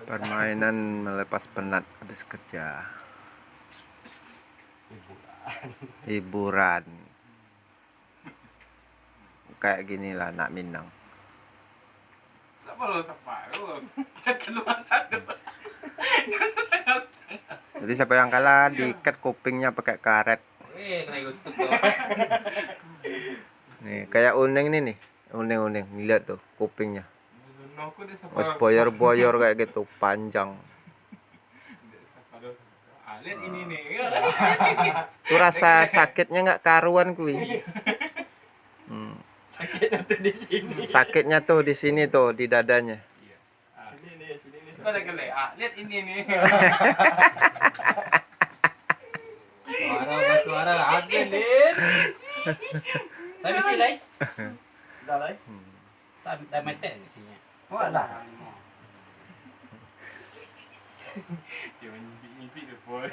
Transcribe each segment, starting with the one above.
Permainan melepas penat habis kerja. Hiburan. Kayak gini lah anak Minang. Jadi siapa yang kalah diikat kupingnya pakai karet. Nih kayak uning nih. Uning lihat tuh kupingnya. Mas boyor-boyor kayak gitu, panjang. Lihat ini nih. Tuh rasa sakitnya nggak karuan kui. Sakitnya tuh di sini. Sakitnya tuh di sini tuh, di dadanya. Sini nih. Pada gele. Lihat ini nih. Suara ada Lin. Sabi silay. Dalay. Sabi mete misinya. Wala. Jangan ngisi depan.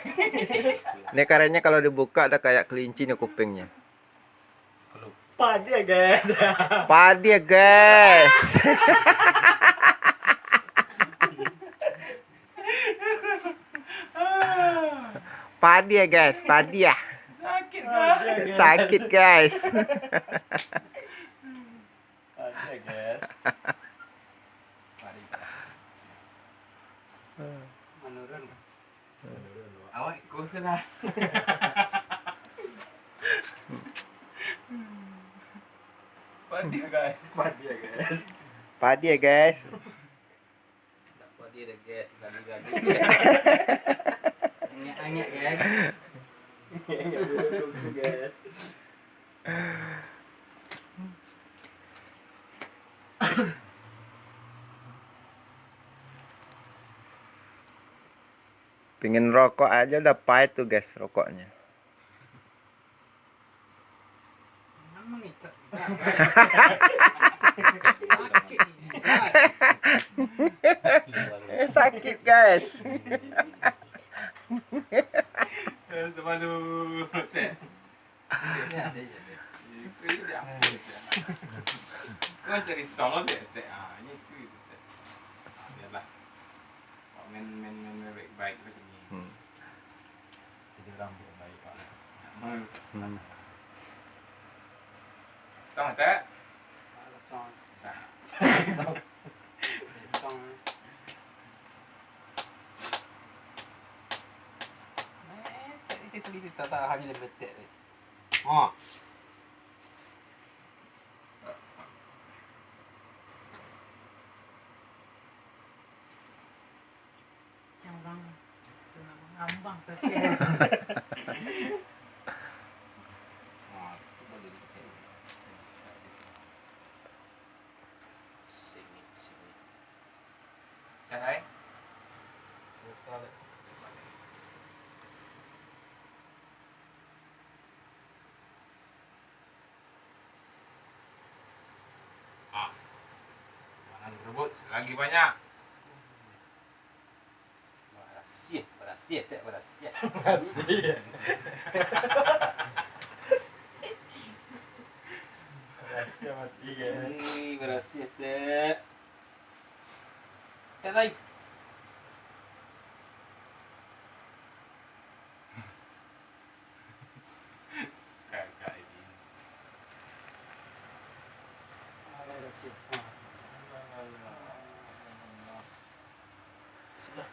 Ini karetnya kalau dibuka ada kayak kelinci nih kupingnya. Padi ya guys. Padi ya guys. Padi ya guys, padi ya. Sakit guys. Sakit guys. Padi ya guys. Menurun. Awak kusen lah. Padi ya guys. Padi ya guys. Padi ya guys. Tak padi ya guys. Gadi-gadi guys. Anyak guys. Guys. Pengen rokok aja udah pahit tuh guys rokoknya. Sakit guys. Kau cari salon deh, ini tu. Biarlah. Men baik begini. Jadi rambut baik pak. Xong rồi té. Xong. Itu tata hanya lebih oh. Yang bang, ngambang Đấy. Makanan berebut lagi banyak. Berasia. Berasia mati guys. Berasia teh. Teh lagi. Kakak ini. Sudah.